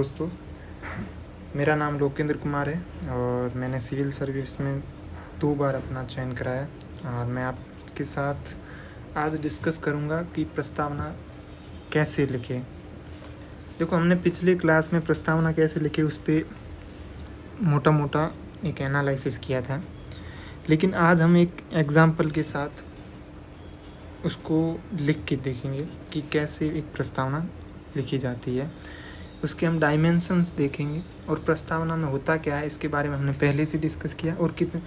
दोस्तों, मेरा नाम लोकेंद्र कुमार है और मैंने सिविल सर्विस में 2 बार अपना चयन कराया और मैं आपके साथ आज डिस्कस करूंगा कि प्रस्तावना कैसे लिखें। देखो, हमने पिछले क्लास में प्रस्तावना कैसे लिखें उस पर मोटा मोटा एक एनालिसिस किया था, लेकिन आज हम एक एग्ज़ाम्पल के साथ उसको लिख के देखेंगे कि कैसे एक प्रस्तावना लिखी जाती है। उसके हम डायमेंशंस देखेंगे और प्रस्तावना में होता क्या है इसके बारे में हमने पहले से डिस्कस किया और कितने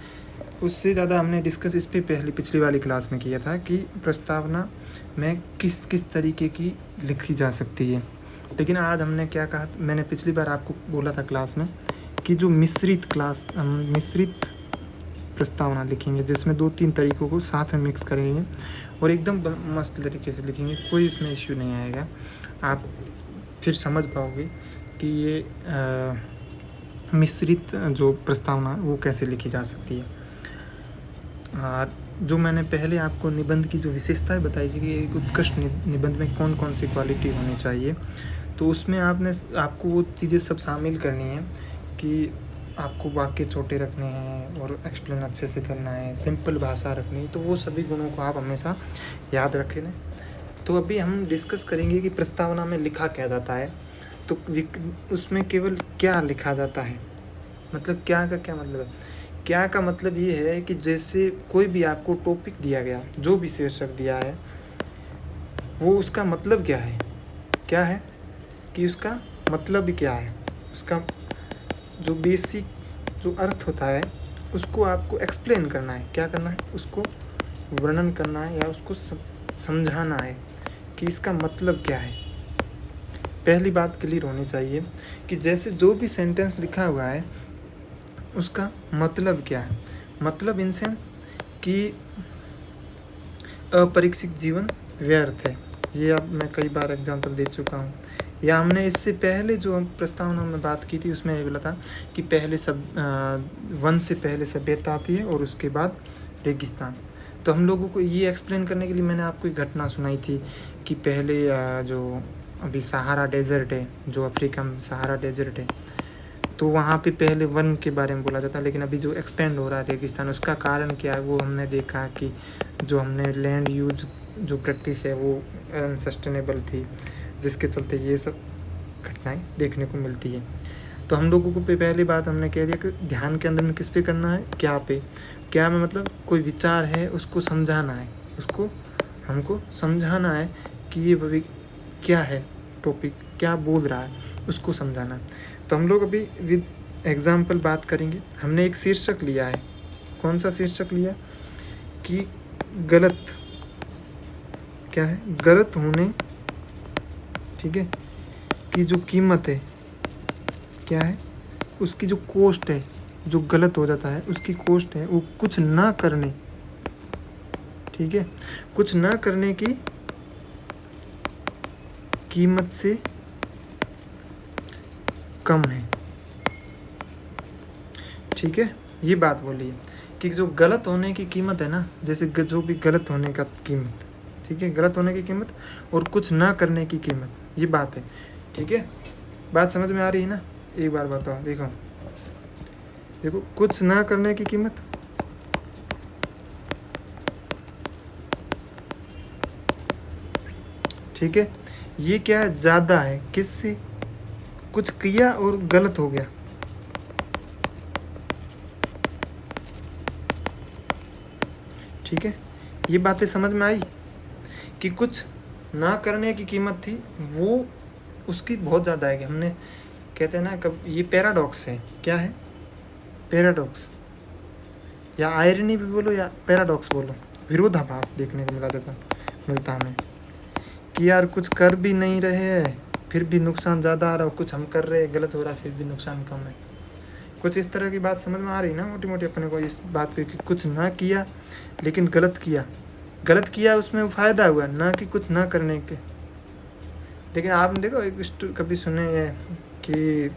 उससे ज़्यादा हमने डिस्कस इस पे पिछली वाली क्लास में किया था कि प्रस्तावना में किस किस तरीके की लिखी जा सकती है। लेकिन आज हमने क्या कहा, मैंने पिछली बार आपको बोला था क्लास में कि जो मिश्रित प्रस्तावना लिखेंगे जिसमें 2-3 तरीक़ों को साथ में मिक्स करेंगे और एकदम मस्त तरीके से लिखेंगे, कोई इसमें इश्यू नहीं आएगा। आप फिर समझ पाओगे कि ये मिश्रित जो प्रस्तावना वो कैसे लिखी जा सकती है। और जो मैंने पहले आपको निबंध की जो विशेषताएं बताई थी कि एक उत्कृष्ट निबंध में कौन कौन सी क्वालिटी होनी चाहिए, तो उसमें आपको वो चीज़ें सब शामिल करनी है कि आपको वाक्य छोटे रखने हैं और एक्सप्लेन अच्छे से करना है, सिंपल भाषा रखनी है। तो वो सभी गुणों को आप हमेशा याद रखें। तो अभी हम डिस्कस करेंगे कि प्रस्तावना में लिखा क्या जाता है। तो उसमें केवल क्या लिखा जाता है, मतलब क्या का क्या मतलब है। क्या का मतलब ये है कि जैसे कोई भी आपको टॉपिक दिया गया, जो भी शीर्षक दिया है, वो उसका मतलब क्या है कि उसका मतलब क्या है, उसका जो बेसिक जो अर्थ होता है उसको आपको एक्सप्लेन करना है। क्या करना है, उसको वर्णन करना है या उसको समझाना है कि इसका मतलब क्या है। पहली बात क्लियर होनी चाहिए कि जैसे जो भी सेंटेंस लिखा हुआ है उसका मतलब क्या है। मतलब इन सेंस कि अपरीक्षित जीवन व्यर्थ है। ये अब मैं कई बार एग्जांपल दे चुका हूँ, या हमने इससे पहले जो प्रस्तावना में बात की थी उसमें ये बोला था कि वन से पहले सभ्यता आती है और उसके बाद रेगिस्तान। तो हम लोगों को ये एक्सप्लेन करने के लिए मैंने आपको एक घटना सुनाई थी कि पहले जो अभी सहारा डेजर्ट है, जो अफ्रीका में सहारा डेजर्ट है, तो वहाँ पे पहले वन के बारे में बोला जाता है, लेकिन अभी जो एक्सपेंड हो रहा है रेगिस्तान, उसका कारण क्या है वो हमने देखा कि जो हमने लैंड यूज जो प्रैक्टिस है वो अनसस्टेनेबल थी, जिसके चलते ये सब घटनाएं देखने को मिलती है। तो हम लोगों को पहली बात हमने कह दिया कि ध्यान के अंदर में किस पे करना है, क्या पे। क्या में मतलब कोई विचार है उसको समझाना है, उसको हमको समझाना है कि ये क्या है, टॉपिक क्या बोल रहा है, उसको समझाना। तो हम लोग अभी विद एग्जाम्पल बात करेंगे। हमने एक शीर्षक लिया है, कौन सा शीर्षक लिया कि गलत क्या है, गलत होने, ठीक है, की जो कीमत है क्या है, उसकी जो कॉस्ट है, जो गलत हो जाता है उसकी कॉस्ट है वो कुछ ना करने, ठीक है, कुछ ना करने की कीमत से कम है। ठीक है, ये बात बोली है कि जो गलत होने की कीमत है ना, जैसे जो भी गलत होने का कीमत, ठीक है, गलत होने की कीमत और कुछ ना करने की कीमत, ये बात है। ठीक है, बात समझ में आ रही है ना। एक बार बताओ, देखो कुछ ना करने की कीमत, ठीक है, ये क्या है, ज़्यादा है किससे, कुछ किया और गलत हो गया। ठीक है, ये बातें समझ में आई कि कुछ ना करने की कीमत थी वो उसकी बहुत ज़्यादा है। हमने कहते हैं ना, कब ये पैराडॉक्स है। क्या है, पैराडॉक्स, या आयरनी भी बोलो या पैराडॉक्स बोलो, विरोधाभास देखने को मिलता हमें कि यार कुछ कर भी नहीं रहे हैं फिर भी नुकसान ज़्यादा आ रहा है, कुछ हम कर रहे हैं गलत हो रहा है फिर भी नुकसान कम है। कुछ इस तरह की बात समझ में आ रही ना मोटी मोटी अपने को इस बात की कि कुछ ना किया लेकिन गलत किया उसमें फ़ायदा हुआ, ना कि कुछ ना करने के। लेकिन आपने देखो एक कभी सुने है कि,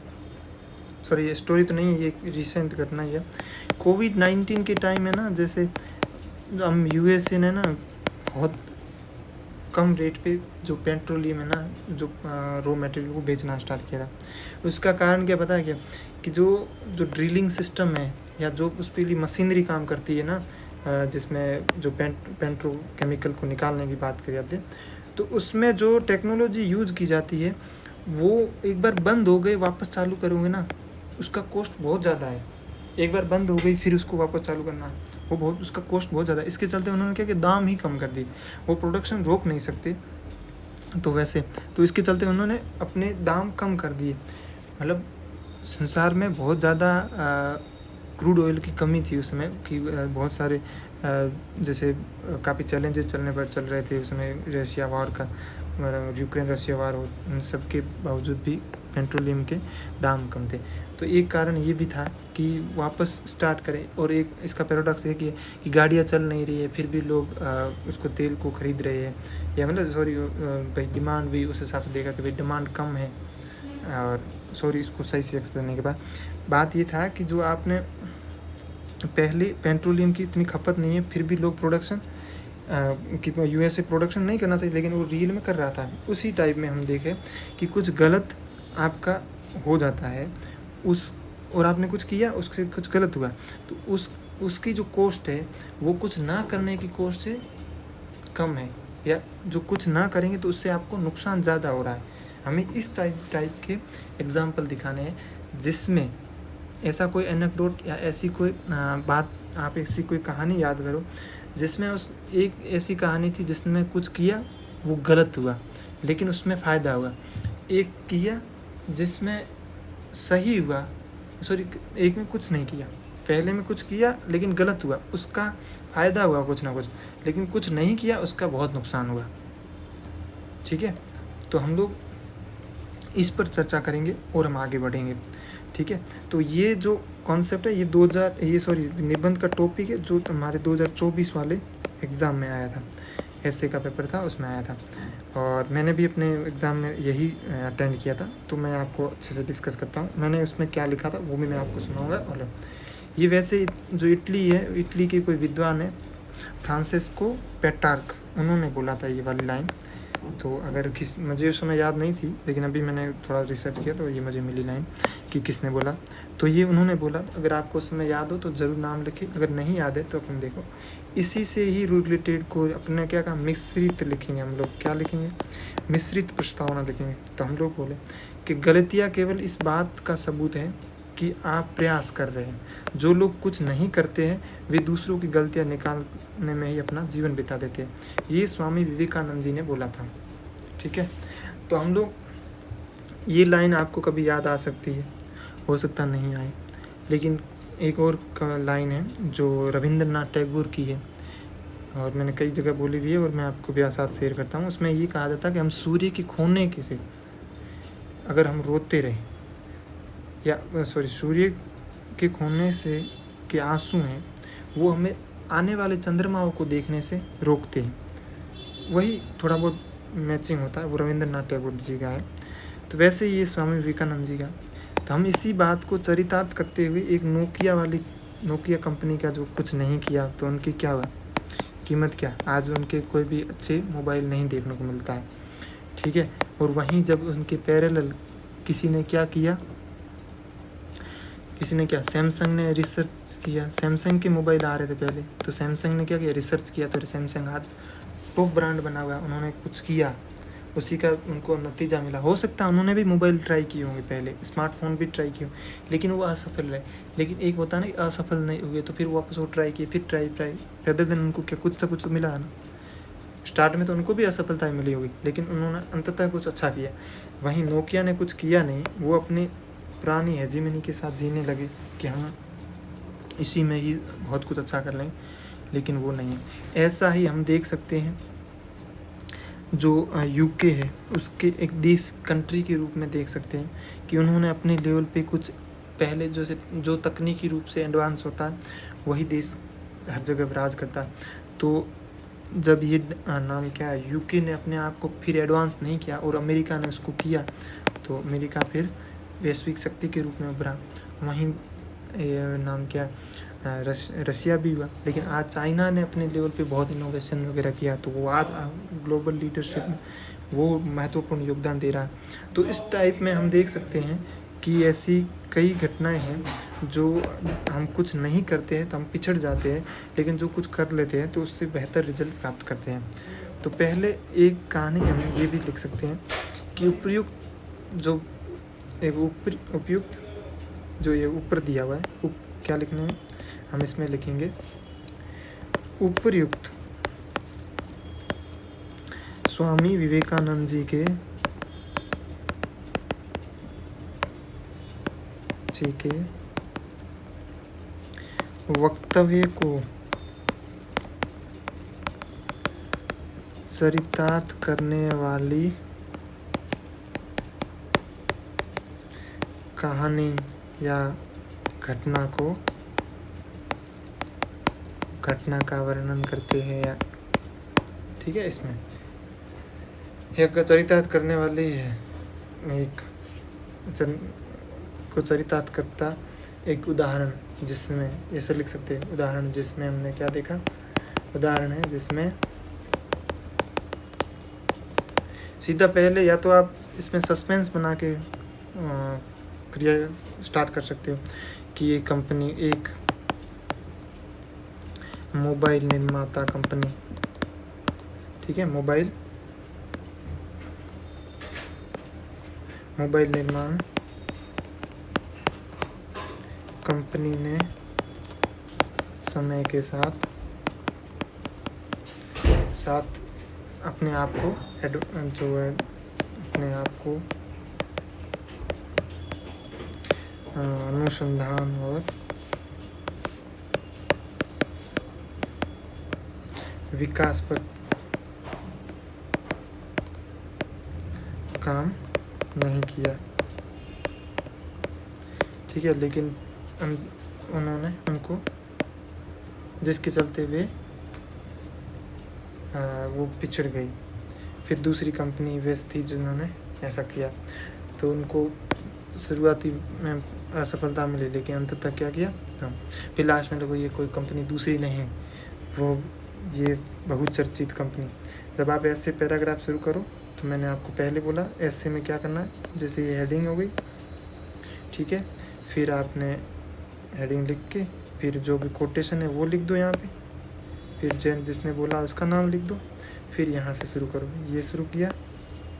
सॉरी ये स्टोरी तो नहीं है, ये रिसेंट घटना ही है। कोविड-19 के टाइम में ना, जैसे हम यूएसए ने ना बहुत कम रेट पे जो पेट्रोलियम है ना, जो रॉ मटेरियल को बेचना स्टार्ट किया था। उसका कारण क्या पता है क्या, कि जो ड्रिलिंग सिस्टम है या जो उस पे मशीनरी काम करती है ना, जिसमें जो पेट्रोकेमिकल को निकालने की बात करी जाती है, तो उसमें जो टेक्नोलॉजी यूज़ की जाती है वो एक बार बंद हो गई वापस चालू करोगे ना, उसका कॉस्ट बहुत ज़्यादा है। एक बार बंद हो गई फिर उसको वापस चालू करना, वो बहुत, उसका कॉस्ट बहुत ज़्यादा है। इसके चलते उन्होंने क्या कि दाम ही कम कर दिए, वो प्रोडक्शन रोक नहीं सकते, तो इसके चलते उन्होंने अपने दाम कम कर दिए। मतलब संसार में बहुत ज़्यादा क्रूड ऑयल की कमी थी उस समय कि बहुत सारे जैसे काफ़ी चैलेंजेस चल रहे थे उस समय, रशिया वार का, यूक्रेन रशिया वार हो, उन सब के बावजूद भी पेट्रोलियम के दाम कम थे। तो एक कारण ये भी था कि वापस स्टार्ट करें। और एक इसका पैराडॉक्स है कि गाड़ियाँ चल नहीं रही है फिर भी लोग उसको तेल को ख़रीद रहे हैं, या मतलब भाई डिमांड भी उस हिसाब से देखा कि भाई डिमांड कम है। और इसको सही से एक्सप्लेन करने के बाद बात ये था कि जो आपने पहले पेट्रोलियम की इतनी खपत नहीं है फिर भी लोग प्रोडक्शन कि यूएसए प्रोडक्शन नहीं करना चाहिए, लेकिन वो रियल में कर रहा था। उसी टाइप में हम देखें कि कुछ गलत आपका हो जाता है और आपने कुछ किया, उससे कुछ गलत हुआ, तो उसकी जो कॉस्ट है वो कुछ ना करने की कॉस्ट से कम है, या जो कुछ ना करेंगे तो उससे आपको नुकसान ज़्यादा हो रहा है। हमें इस टाइप के एग्जाम्पल दिखाने हैं जिसमें ऐसा कोई एनेक्डोट या ऐसी कोई बात, आप ऐसी कोई कहानी याद करो जिसमें एक ऐसी कहानी थी जिसमें कुछ किया वो गलत हुआ लेकिन उसमें फ़ायदा हुआ, एक किया जिसमें सही हुआ, एक में कुछ नहीं किया, पहले में कुछ किया लेकिन गलत हुआ, उसका फ़ायदा हुआ कुछ ना कुछ, लेकिन कुछ नहीं किया उसका बहुत नुकसान हुआ। ठीक है, तो हम लोग इस पर चर्चा करेंगे और हम आगे बढ़ेंगे। ठीक है, तो ये जो कॉन्सेप्ट है ये निबंध का टॉपिक है जो हमारे 2024 वाले एग्ज़ाम में आया था, एसए का पेपर था उसमें आया था, और मैंने भी अपने एग्ज़ाम में यही अटेंड किया था, तो मैं आपको अच्छे से डिस्कस करता हूँ। मैंने उसमें क्या लिखा था वो भी मैं आपको सुनाऊँगा। और ये वैसे जो इटली के कोई विद्वान है फ्रांसिस्को पेट्रार्क, उन्होंने बोला था ये वाली लाइन। तो अगर मुझे उस समय याद नहीं थी, लेकिन अभी मैंने थोड़ा रिसर्च किया तो ये मुझे मिली लाइन कि किसने बोला। तो ये उन्होंने बोला, अगर आपको उस समय याद हो तो ज़रूर नाम लिखिए, अगर नहीं याद है तो अपन देखो इसी से ही रिलेटेड को अपने क्या कहा, मिश्रित लिखेंगे हम लोग। क्या लिखेंगे? मिश्रित प्रस्तावना लिखेंगे। तो हम लोग बोले कि गलतियाँ केवल इस बात का सबूत है कि आप प्रयास कर रहे हैं। जो लोग कुछ नहीं करते हैं वे दूसरों की गलतियाँ निकालने में ही अपना जीवन बिता देते हैं। ये स्वामी विवेकानंद जी ने बोला था। ठीक है, तो हम लोग ये लाइन आपको कभी याद आ सकती है, हो सकता नहीं आए, लेकिन एक और लाइन है जो रविंद्रनाथ टैगोर की है और मैंने कई जगह बोली भी है और मैं आपको भी साथ शेयर करता हूँ। उसमें ये कहा जाता है कि हम सूर्य के खोने के से अगर हम रोते रहें सूर्य के खोने से के आंसू हैं वो हमें आने वाले चंद्रमाओं को देखने से रोकते हैं। वही थोड़ा बहुत मैचिंग होता है, वो रविंद्रनाथ टैगोर जी का है। तो वैसे ही ये स्वामी विवेकानंद जी का। तो हम इसी बात को चरितार्थ करते हुए एक नोकिया कंपनी का जो कुछ नहीं किया तो उनकी क्या हुआ कीमत, क्या आज उनके कोई भी अच्छे मोबाइल नहीं देखने को मिलता है। ठीक है, और वहीं जब उनके पैरेलल किसी ने सैमसंग ने रिसर्च किया। सैमसंग के मोबाइल आ रहे थे पहले, तो सैमसंग ने क्या किया, रिसर्च किया, तो सैमसंग आज टॉप ब्रांड बना हुआ। उन्होंने कुछ किया, उसी का उनको नतीजा मिला। हो सकता है उन्होंने भी मोबाइल ट्राई किए होंगे पहले, स्मार्टफोन भी ट्राई किए, लेकिन वो असफल रहे। लेकिन एक होता ना, असफल नहीं हुए तो फिर वापस वो ट्राई किए, फिर ट्राई रदर देन उनको क्या कुछ ना कुछ मिला है ना। स्टार्ट में तो उनको भी असफलता मिली होगी, लेकिन उन्होंने अंततः कुछ अच्छा किया। वहीं नोकिया ने कुछ किया नहीं, वो अपने पुरानी हेजीमनी के साथ जीने लगे कि हम इसी में ही बहुत कुछ अच्छा कर लें, लेकिन वो नहीं। ऐसा ही हम देख सकते हैं जो यूके है उसके एक देश कंट्री के रूप में देख सकते हैं कि उन्होंने अपने लेवल पे कुछ पहले जो तकनीकी रूप से एडवांस होता है वही देश हर जगह राज करता है। तो जब ये नाम क्या है, यूके ने अपने आप को फिर एडवांस नहीं किया और अमेरिका ने उसको किया, तो अमेरिका फिर वैश्विक शक्ति के रूप में उभरा। वहीं नाम क्या रशिया भी हुआ, लेकिन आज चाइना ने अपने लेवल पे बहुत इनोवेशन वगैरह किया, तो वो आज ग्लोबल लीडरशिप में वो महत्वपूर्ण योगदान दे रहा है। तो इस टाइप में हम देख सकते हैं कि ऐसी कई घटनाएं हैं जो हम कुछ नहीं करते हैं तो हम पिछड़ जाते हैं, लेकिन जो कुछ कर लेते हैं तो उससे बेहतर रिजल्ट प्राप्त करते हैं। तो पहले एक कहानी हम ये भी लिख सकते हैं कि उपयुक्त जो ये ऊपर दिया हुआ है, क्या लिखने में हम इसमें लिखेंगे उपयुक्त स्वामी विवेकानंद जी के वक्तव्य को चरितार्थ करने वाली कहानी या घटना का वर्णन करते हैं, या ठीक है, इसमें एक चरितार्थ करने वाली है, एक को चरितार्थ करता एक उदाहरण, जिसमें ऐसे लिख सकते हैं उदाहरण, जिसमें हमने क्या देखा, उदाहरण है जिसमें सीधा पहले या तो आप इसमें सस्पेंस बना के क्रिया स्टार्ट कर सकते हो कि ये कंपनी एक मोबाइल निर्माता कंपनी, ठीक है, मोबाइल निर्माण कंपनी ने समय के साथ अपने आप को अनुसंधान और विकास पर काम नहीं किया, ठीक है, लेकिन उन्होंने उनको जिसके चलते वे वो पिछड़ गई। फिर दूसरी कंपनी वेस्ट थी जिन्होंने ऐसा किया, तो उनको शुरुआती में असफलता मिली, लेकिन अंततः क्या किया, फिर लास्ट में तो ये कोई कंपनी दूसरी नहीं है, वो ये बहुचर्चित कंपनी। जब आप ऐसे पैराग्राफ शुरू करो तो मैंने आपको पहले बोला ऐसे में क्या करना है, जैसे ये हेडिंग हो गई, ठीक है, फिर आपने हेडिंग लिख के फिर जो भी कोटेशन है वो लिख दो यहाँ पे, फिर जिसने बोला उसका नाम लिख दो, फिर यहाँ से शुरू करो। ये शुरू किया,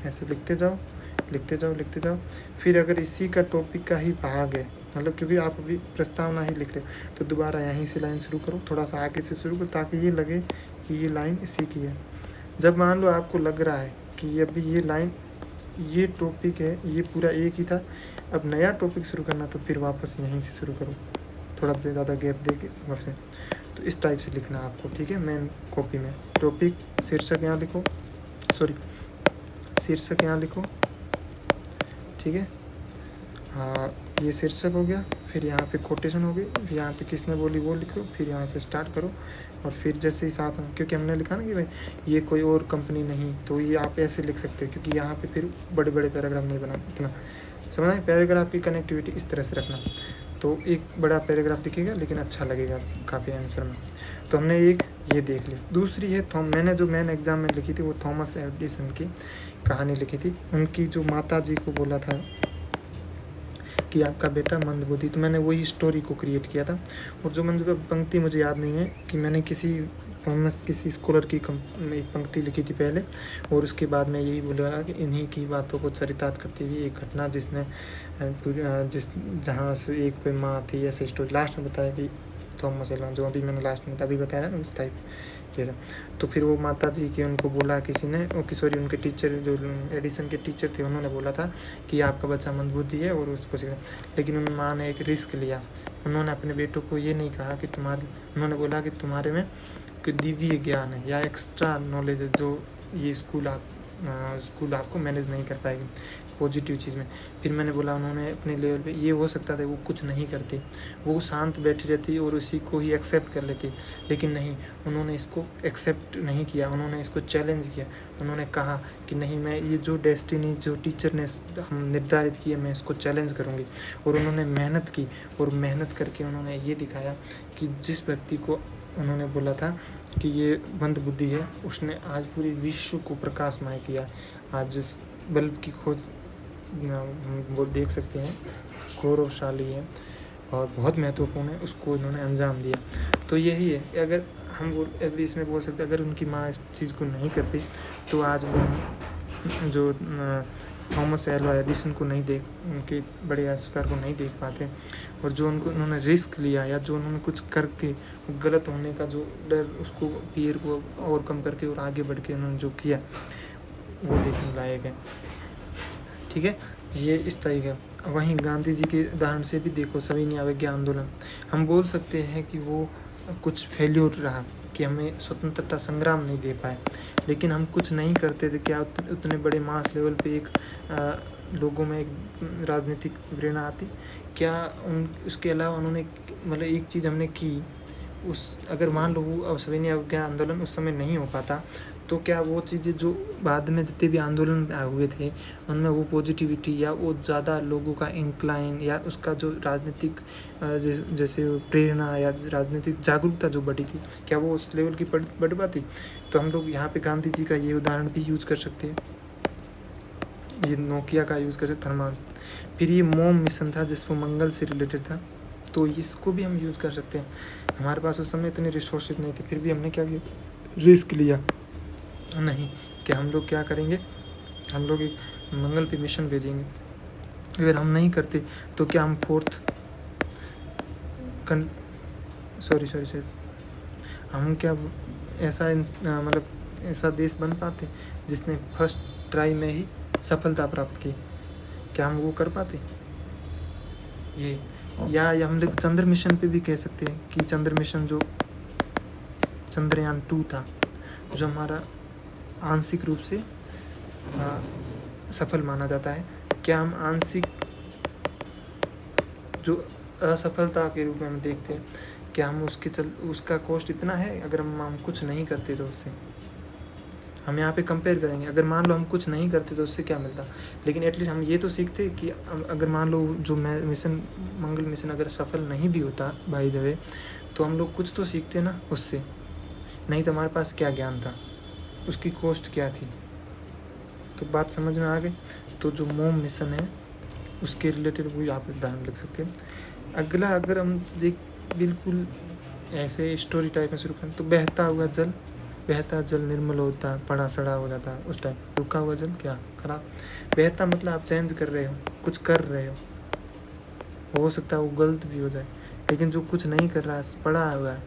ऐसे लिखते जाओ। फिर अगर इसी का टॉपिक का ही भाग है, मतलब क्योंकि आप अभी प्रस्तावना ही लिख रहे हो, तो दोबारा यहीं से लाइन शुरू करो, थोड़ा सा आगे से शुरू करो, ताकि ये लगे कि ये लाइन इसी की है। जब मान लो आपको लग रहा है कि अभी ये लाइन, ये टॉपिक है, ये पूरा एक ही था, अब नया टॉपिक शुरू करना, तो फिर वापस यहीं से शुरू करो, थोड़ा ज़्यादा गैप दे के वापस। तो इस टाइप से लिखना आपको, ठीक है। मेन कॉपी में टॉपिक शीर्षक यहाँ लिखो, शीर्षक यहाँ लिखो, ठीक है। हाँ, ये शीर्षक हो गया, फिर यहाँ पे कोटेशन हो गई, फिर यहाँ पे किसने बोली वो लिखो, फिर यहाँ से स्टार्ट करो, और फिर जैसे ही साथ में, क्योंकि हमने लिखा ना कि भाई ये कोई और कंपनी नहीं, तो ये आप ऐसे लिख सकते हो, क्योंकि यहाँ पे फिर बड़े बड़े पैराग्राफ नहीं बना, इतना समझना है। पैराग्राफ की कनेक्टिविटी इस तरह से रखना, तो एक बड़ा पैराग्राफ दिखेगा लेकिन अच्छा लगेगा काफ़ी आंसर में। तो हमने एक ये देख लिया। दूसरी है मैंने जो मेन एग्ज़ाम में लिखी थी वो थॉमस एडिसन की कहानी लिखी थी। उनकी जो माता जी को बोला था कि आपका बेटा मंदबुद्धि, तो मैंने वही स्टोरी को क्रिएट किया था। और जो पंक्ति मुझे याद नहीं है कि मैंने किसी स्कॉलर की एक पंक्ति लिखी थी पहले, और उसके बाद मैं यही बोल रहा कि इन्हीं की बातों को चरितार्थ करती हुई एक घटना जहाँ से एक कोई माँ थी, ऐसे स्टोरी लास्ट में बताया कि थॉमस एडिसन, जो अभी मैंने लास्ट में अभी बताया ना, उस टाइप किया था। तो फिर वो माता जी की उनको बोला किसी ने, उनके टीचर जो एडिसन के टीचर थे, उन्होंने बोला था कि आपका बच्चा मंदबुद्धि है और उसको सीखा। लेकिन उन माँ ने एक रिस्क लिया, उन्होंने अपने बेटों को ये नहीं कहा कि उन्होंने बोला कि तुम्हारे में कोई दिव्य ज्ञान है या एक्स्ट्रा नॉलेज है जो ये स्कूल आपको मैनेज नहीं कर पाएगी। पॉजिटिव चीज़ में। फिर मैंने बोला उन्होंने अपने लेवल पे ये हो सकता था वो कुछ नहीं करती, वो शांत बैठी रहती और उसी को ही एक्सेप्ट कर लेती, लेकिन नहीं, उन्होंने इसको एक्सेप्ट नहीं किया, उन्होंने इसको चैलेंज किया। उन्होंने कहा कि नहीं, मैं ये जो डेस्टिनी जो टीचर ने हम निर्धारित किया मैं इसको चैलेंज करूँगी। और उन्होंने मेहनत की और मेहनत करके उन्होंने ये दिखाया कि जिस व्यक्ति को उन्होंने बोला था कि ये मंद बुद्धि है, उसने आज पूरे विश्व को प्रकाशमय किया। आज जिस बल्ब की खोज वो देख सकते हैं गौरवशाली है और बहुत महत्वपूर्ण है, उसको इन्होंने अंजाम दिया। तो यही है, अगर हम अभी इसमें बोल सकते हैं अगर उनकी माँ इस चीज़ को नहीं करती तो आज वो जो थॉमस एल्वा एडिसन को नहीं देख, उनके बड़े आविष्कार को नहीं देख पाते। और जो उन्होंने रिस्क लिया या जो उन्होंने कुछ करके गलत होने का जो डर, उसको फियर को ओवरकम करके और आगे बढ़ के उन्होंने जो किया वो देखने लायक है। ठीक है, ये इस तरीके। वहीं गांधी जी के उदाहरण से भी देखो, सविनय अवज्ञा आंदोलन, हम बोल सकते हैं कि वो कुछ फेल्यूर रहा कि हमें स्वतंत्रता संग्राम नहीं दे पाए, लेकिन हम कुछ नहीं करते थे। क्या उतने बड़े मास लेवल पे एक लोगों में एक राजनीतिक प्रेरणा आती? क्या उसके अलावा उन्होंने मतलब एक चीज़ हमने की, उस अगर मान लो वो सविनय अवज्ञा आंदोलन उस समय नहीं हो पाता तो क्या वो चीज़ें जो बाद में जितने भी आंदोलन हुए थे उनमें वो पॉजिटिविटी या वो ज़्यादा लोगों का इंक्लाइन या उसका जो राजनीतिक जैसे प्रेरणा या राजनीतिक जागरूकता जो बढ़ी थी, क्या वो उस लेवल की बढ़ पाती? तो हम लोग यहाँ पे गांधी जी का ये उदाहरण भी यूज़ कर सकते हैं, ये नोकिया का यूज़ कर सकते थर्मल। फिर ये मोम मिशन था जिसको मंगल से रिलेटेड था, तो इसको भी हम यूज़ कर सकते हैं। हमारे पास उस समय इतने रिसोर्सेज नहीं थे, फिर भी हमने क्या किया, रिस्क लिया। नहीं, कि हम लोग क्या करेंगे, हम लोग एक मंगल पे मिशन भेजेंगे। अगर हम नहीं करते तो क्या हम हम क्या ऐसा मतलब ऐसा देश बन पाते जिसने फर्स्ट ट्राई में ही सफलता प्राप्त की? क्या हम वो कर पाते? ये या हम लोग चंद्र मिशन पे भी कह सकते हैं कि चंद्र मिशन जो चंद्रयान 2 था, जो हमारा आंशिक रूप से सफल माना जाता है, क्या हम आंशिक जो असफलता के रूप में हम देखते हैं, क्या हम उसका कॉस्ट इतना है? अगर हम कुछ नहीं करते तो उससे हम यहाँ पे कंपेयर करेंगे। अगर मान लो हम कुछ नहीं करते तो उससे क्या मिलता, लेकिन एटलीस्ट हम ये तो सीखते कि अगर मान लो जो मिशन मंगल मिशन अगर सफल नहीं भी होता बाय द वे, तो हम लोग कुछ तो सीखते ना उससे, नहीं तो हमारे पास क्या ज्ञान था, उसकी कॉस्ट क्या थी? तो बात समझ में आ गई। तो जो मोम मिशन है उसके रिलेटेड वो आप उदाहरण लिख सकते हैं। अगला अगर हम बिल्कुल ऐसे स्टोरी टाइप में शुरू करें तो बहता जल निर्मल होता, पड़ा सड़ा हो जाता, उस टाइप। रुका हुआ जल क्या खराब? बहता मतलब आप चेंज कर रहे हो, कुछ कर रहे हो सकता है वो गलत भी हो जाए, लेकिन जो कुछ नहीं कर रहा है, पड़ा हुआ है,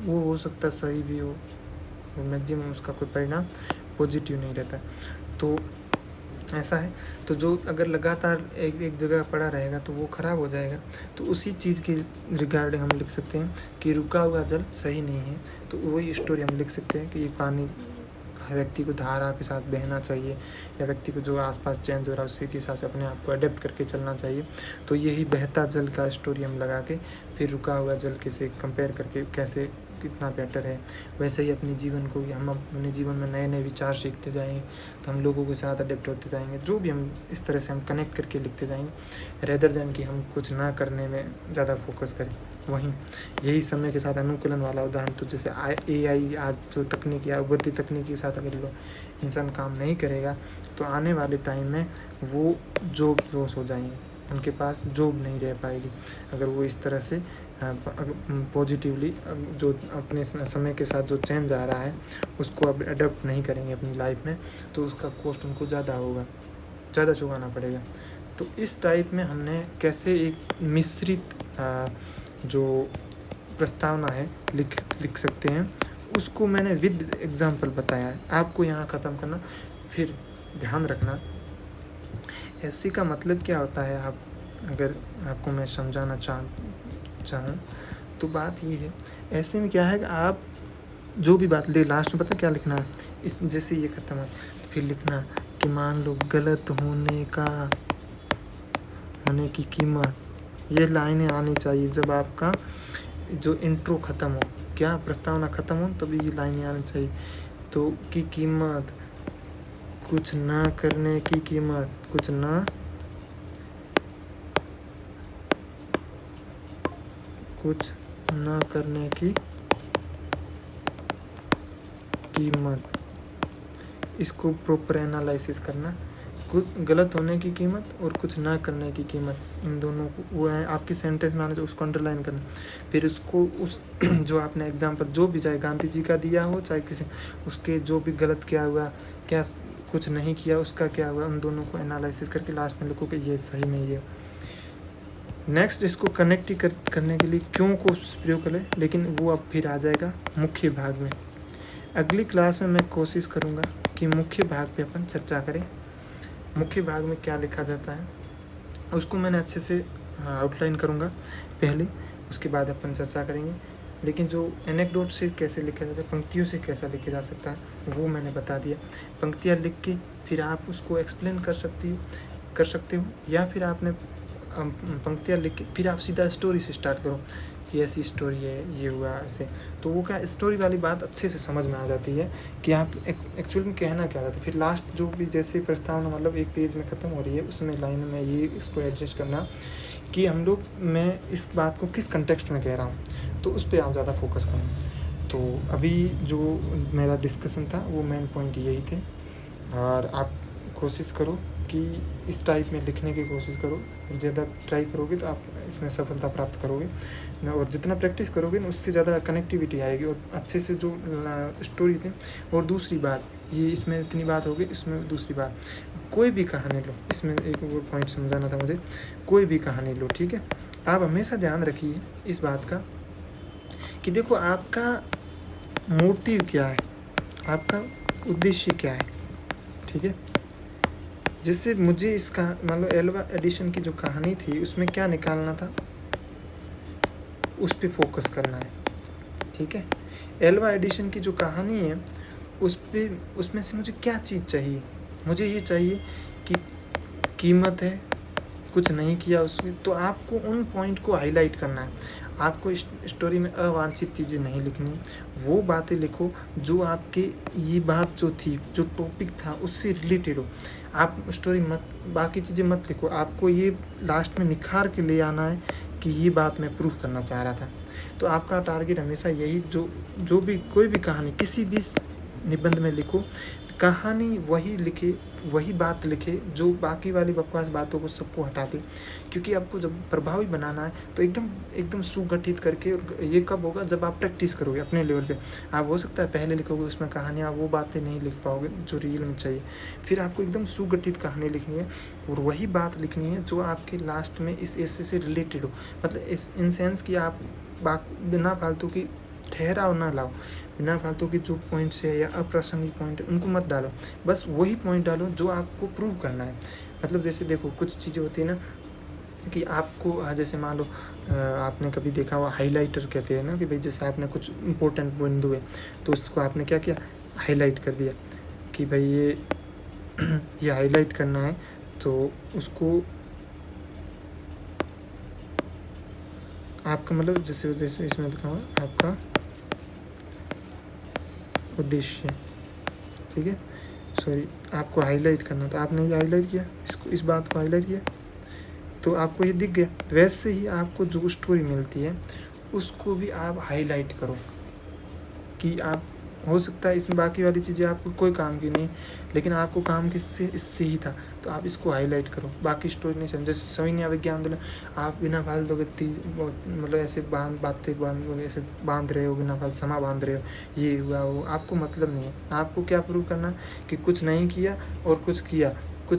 वो हो सकता है सही भी हो, मैक्सिमम उसका कोई परिणाम पॉजिटिव नहीं रहता। तो ऐसा है, तो जो अगर लगातार एक जगह पड़ा रहेगा तो वो ख़राब हो जाएगा। तो उसी चीज़ के रिगार्डिंग हम लिख सकते हैं कि रुका हुआ जल सही नहीं है, तो वही स्टोरी हम लिख सकते हैं कि ये पानी व्यक्ति को धारा के साथ बहना चाहिए, या व्यक्ति को जो आसपास चेंज हो रहा है उसी के हिसाब से अपने आप को अडेप्ट करके चलना चाहिए। तो यही बहता जल का स्टोरी हम लगा के फिर रुका हुआ जल के से कंपेयर करके कैसे कितना बेटर है, वैसे ही अपने जीवन को हम अपने जीवन में नए नए विचार सीखते जाएंगे, तो हम लोगों के साथ अडेप्ट होते जाएंगे। जो भी हम इस तरह से हम कनेक्ट करके लिखते जाएंगे, रेदर देन कि हम कुछ ना करने में ज़्यादा फोकस करें। वहीं यही समय के साथ अनुकूलन वाला उदाहरण, तो जैसे AI आज जो तकनीक या उभरती तकनीक के साथ अगर इंसान काम नहीं करेगा तो आने वाले टाइम में वो जॉब लॉस हो जाएंगे, उनके पास जॉब नहीं रह पाएगी अगर वो इस तरह से पॉजिटिवली जो अपने समय के साथ जो चेंज आ रहा है उसको अब अडॉप्ट नहीं करेंगे अपनी लाइफ में, तो उसका कॉस्ट उनको ज़्यादा होगा, ज़्यादा चुकाना पड़ेगा। तो इस टाइप में हमने कैसे एक मिश्रित जो प्रस्तावना है लिख सकते हैं, उसको मैंने विद एग्जाम्पल बताया है। आपको यहाँ ख़त्म करना, फिर ध्यान रखना ऐसी का मतलब क्या होता है। आप अगर आपको मैं समझाना चाहूँ तो बात ये है, ऐसे में क्या है कि आप जो भी बात ले लास्ट में पता क्या लिखना है, इस जैसे ये ख़त्म है फिर लिखना कि मान लो गलत होने की कीमत, ये लाइनें आनी चाहिए जब आपका जो इंट्रो ख़त्म हो, क्या प्रस्तावना ख़त्म हो तभी ये लाइनें आनी चाहिए। तो की कीमत, कुछ ना करने की कीमत, कुछ ना करने की कीमत, इसको प्रॉपर एनालिसिस करना। कुछ गलत होने की कीमत और कुछ ना करने की कीमत, इन दोनों को वो है आपकी सेंटेंस में आना, जो उसको अंडरलाइन करना। फिर उसको उस जो आपने एग्जांपल जो भी, चाहे गांधी जी का दिया हो चाहे किसी, उसके जो भी गलत क्या हुआ, क्या कुछ नहीं किया उसका क्या हुआ, उन दोनों को एनालिसिस करके लास्ट में लिखो कि ये सही में ये। नेक्स्ट इसको कनेक्ट करने के लिए क्यों को प्रयोग करें, लेकिन वो अब फिर आ जाएगा मुख्य भाग में। अगली क्लास में मैं कोशिश करूँगा कि मुख्य भाग पे अपन चर्चा करें। मुख्य भाग में क्या लिखा जाता है उसको मैंने अच्छे से आउटलाइन करूँगा पहले, उसके बाद अपन चर्चा करेंगे। लेकिन जो एनेक्डोट से कैसे लिखा जाता है, पंक्तियों से कैसा लिखा जा सकता है, वो मैंने बता दिया। पंक्तियाँ लिख के फिर आप उसको एक्सप्लेन कर सकते हो, या फिर आपने पंक्तियाँ लिख के फिर आप सीधा स्टोरी से स्टार्ट करो कि ऐसी स्टोरी है, ये हुआ ऐसे। तो वो क्या स्टोरी वाली बात अच्छे से समझ में आ जाती है कि आप एक्चुअल में कहना क्या चाहते हैं। फिर लास्ट जो भी जैसे प्रस्तावना मतलब एक पेज में ख़त्म हो रही है, उसमें लाइन में ये इसको एडजस्ट करना कि मैं इस बात को किस कंटेक्स्ट में कह रहा हूँ, तो उस पर आप ज़्यादा फोकस करें। तो अभी जो मेरा डिस्कशन था वो मेन पॉइंट यही थे, और आप कोशिश करो कि इस टाइप में लिखने की कोशिश करो। ज़्यादा ट्राई करोगे तो आप इसमें सफलता प्राप्त करोगे, और जितना प्रैक्टिस करोगे ना उससे ज़्यादा कनेक्टिविटी आएगी और अच्छे से जो स्टोरी थी। और दूसरी बात, ये इसमें इतनी बात होगी, इसमें दूसरी बात, कोई भी कहानी लो, इसमें एक वो पॉइंट समझाना था मुझे, कोई भी कहानी लो, ठीक है। आप हमेशा ध्यान रखिए इस बात का कि देखो आपका मोटिव क्या है, आपका उद्देश्य क्या है, ठीक है। जिससे मुझे इसका मान लो एल्वा एडिशन की जो कहानी थी उसमें क्या निकालना था, उस पे फोकस करना है, ठीक है। एल्वा एडिशन की जो कहानी है उसमें से मुझे क्या चीज़ चाहिए, मुझे ये चाहिए कि कीमत है, कुछ नहीं किया उसमें। तो आपको उन पॉइंट को हाईलाइट करना है। आपको स्टोरी में अवांछित चीज़ें नहीं लिखनी, वो बातें लिखो जो आपके ये बात जो थी, जो टॉपिक था उससे रिलेटेड हो। आप स्टोरी बाकी चीज़ें मत लिखो, आपको ये लास्ट में निखार के ले आना है कि ये बात मैं प्रूफ करना चाह रहा था। तो आपका टारगेट हमेशा यही, जो भी कोई भी कहानी किसी भी निबंध में लिखो, कहानी वही लिखे, वही बात लिखे जो बाकी वाली बकवास बातों को सबको हटा दे। क्योंकि आपको जब प्रभावी बनाना है तो एकदम सुगठित करके, और ये कब होगा जब आप प्रैक्टिस करोगे अपने लेवल पे। आप हो सकता है पहले लिखोगे उसमें कहानियाँ, वो बातें नहीं लिख पाओगे जो रियल में चाहिए। फिर आपको एकदम सुगठित कहानी लिखनी है और वही बात लिखनी है जो आपके लास्ट में इस ऐसे से रिलेटेड हो। मतलब इस इन सेंस कि आप बिना फालतू की ठहराव ना लाओ, बिना फालतू की जो पॉइंट्स है या अप्रासंगिक पॉइंट है उनको मत डालो, बस वही पॉइंट डालो जो आपको प्रूव करना है। मतलब जैसे देखो कुछ चीज़ें होती है ना कि आपको, जैसे मान लो आपने कभी देखा हुआ हाइलाइटर कहते हैं ना, कि भाई जैसे आपने कुछ इंपॉर्टेंट बिंदु है तो उसको आपने क्या किया, हाईलाइट कर दिया कि भाई ये हाईलाइट करना है। तो उसको आपका मतलब जैसे इसमें लिखा हुआ आपका उद्देश्य, ठीक है, सॉरी, आपको हाईलाइट करना था, आपने ये हाईलाइट किया, इस बात को हाईलाइट किया तो आपको ये दिख गया। वैसे ही आपको जो स्टोरी मिलती है उसको भी आप हाईलाइट करो कि आप, हो सकता है इसमें बाकी वाली चीज़ें आपको कोई काम की नहीं, लेकिन आपको काम इससे ही था, तो आप इसको हाईलाइट करो, बाकी स्टोरी नहीं समझ। जैसे सविनय अवज्ञा आंदोलन, आप बिना फालतू मतलब ऐसे ऐसे बांध रहे हो, बिना फालतू समा बांध रहे हो, ये हुआ वो, आपको मतलब नहीं है। आपको क्या प्रूव करना कि कुछ नहीं किया और कुछ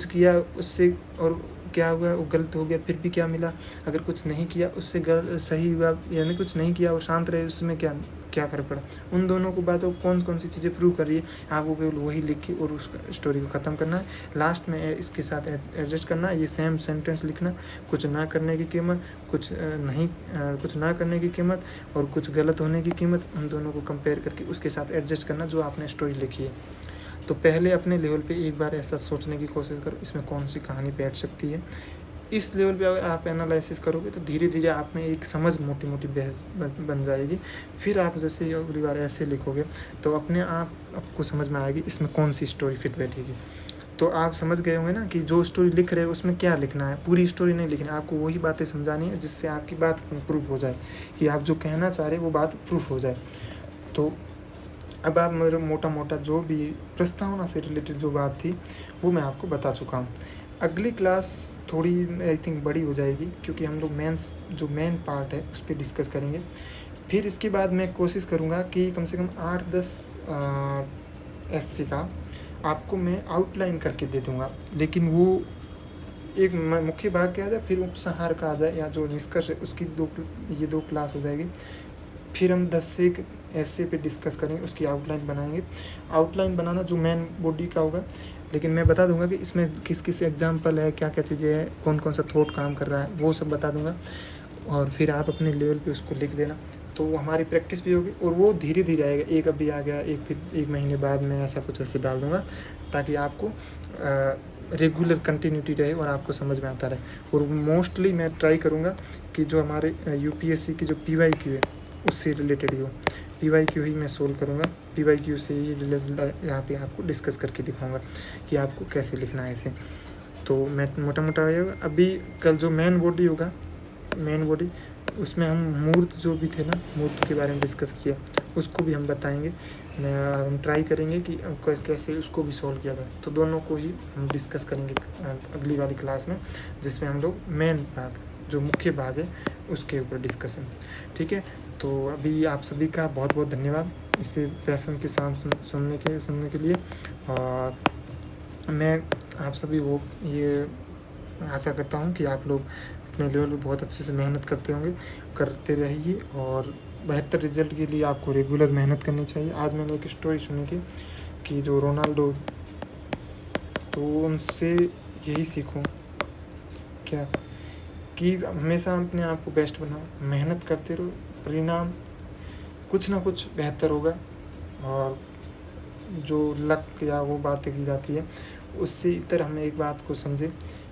किया उससे, और क्या हुआ, वो गलत हो गया, फिर भी क्या मिला। अगर कुछ नहीं किया उससे सही हुआ, यानी कुछ नहीं किया और शांत रहे, उसमें क्या फ़र्क पड़ा। उन दोनों को बातों कौन सी चीज़ें प्रूव कर रही है, आपको केवल वही लिख के और उस स्टोरी को ख़त्म करना है। लास्ट में इसके साथ एडजस्ट करना है, ये सेम सेंटेंस लिखना, कुछ ना करने की कीमत, कुछ ना करने की कीमत और कुछ गलत होने की कीमत, उन दोनों को कंपेयर करके उसके साथ एडजस्ट करना जो आपने स्टोरी लिखी है। तो पहले अपने लेवल पे एक बार ऐसा सोचने की कोशिश करो इसमें कौन सी कहानी बैठ सकती है। इस लेवल पे अगर आप एनालिसिस करोगे तो धीरे धीरे आप में एक समझ मोटी मोटी बहस बन जाएगी। फिर आप जैसे अगली बार ऐसे लिखोगे तो अपने आप आपको समझ में आएगी इसमें कौन सी स्टोरी फिट बैठेगी। तो आप समझ गए होंगे ना कि जो स्टोरी लिख रहे हो उसमें क्या लिखना है। पूरी स्टोरी नहीं लिखनी है, आपको वही बातें समझानी है जिससे आपकी बात प्रूफ हो जाए कि आप जो कहना चाह रहे हो वो बात प्रूफ हो जाए। तो अब आप मेरे मोटा मोटा जो भी प्रस्तावना से रिलेटेड जो बात थी वो मैं आपको बता चुका हूँ। अगली क्लास थोड़ी आई थिंक बड़ी हो जाएगी क्योंकि हम लोग मेन पार्ट है उस पर डिस्कस करेंगे। फिर इसके बाद मैं कोशिश करूँगा कि कम से कम 8-10 एससी का आपको मैं आउटलाइन करके दे दूँगा, लेकिन वो एक मुख्य भाग के आ जाए फिर उपसंहार का आ जाए या जो निष्कर्ष है उसकी ये दो क्लास हो जाएगी। फिर हम 10 से 1 ऐसे पे डिस्कस करेंगे, उसकी आउटलाइन बनाएंगे। आउटलाइन बनाना जो मेन बॉडी का होगा, लेकिन मैं बता दूंगा कि इसमें किस किस एग्जाम्पल है, क्या क्या चीज़ें हैं, कौन कौन सा थॉट काम कर रहा है, वो सब बता दूंगा। और फिर आप अपने लेवल पे उसको लिख देना, तो हमारी प्रैक्टिस भी होगी और वो धीरे धीरे आएगा। एक अभी आ गया, एक फिर 1 महीने बाद मैं ऐसा कुछ ऐसे डाल दूँगा ताकि आपको रेगुलर कंटिन्यूटी रहे और आपको समझ में आता रहे। और मोस्टली मैं ट्राई करूँगा कि जो हमारे यूपीएससी की जो PYQ है उससे रिलेटेड ही हो। PYQ ही मैं सोल्व करूँगा, PYQ से ही रिलेटेड यहाँ पे आपको डिस्कस करके दिखाऊँगा कि आपको कैसे लिखना है इसे। तो मैं मोटा मोटा अभी कल जो मेन बॉडी उसमें हम मूर्त जो भी थे ना, मूर्त के बारे में डिस्कस किया, उसको भी हम बताएंगे। हम ट्राई करेंगे कि कैसे उसको भी सॉल्व किया जाए। तो दोनों को ही हम डिस्कस करेंगे अगली वाली क्लास में, जिसमें हम लोग मेन भाग जो मुख्य भाग है उसके ऊपर डिस्कशन। ठीक है, तो अभी आप सभी का बहुत बहुत धन्यवाद इसे पैशन के साथ सुनने के लिए। और मैं आप सभी वो ये आशा करता हूँ कि आप लोग अपने लेवल पे बहुत अच्छे से मेहनत करते रहिए और बेहतर रिजल्ट के लिए आपको रेगुलर मेहनत करनी चाहिए। आज मैंने एक स्टोरी सुनी थी कि जो रोनाल्डो, तो उनसे यही सीखूं क्या कि हमेशा अपने आप को बेस्ट बनाओ, मेहनत करते रहो, परिणाम कुछ ना कुछ बेहतर होगा। और जो लक या वो बातें की जाती है उससे इतर हम एक बात को समझे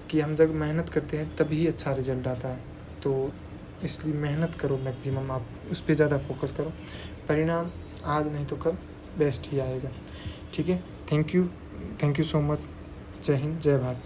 कि हम जब मेहनत करते हैं तभी अच्छा रिजल्ट आता है। तो इसलिए मेहनत करो मैक्सिमम, आप उस पर ज़्यादा फोकस करो, परिणाम आज नहीं तो कल बेस्ट ही आएगा। ठीक है, थैंक यू सो मच। जय हिंद, जय भारत।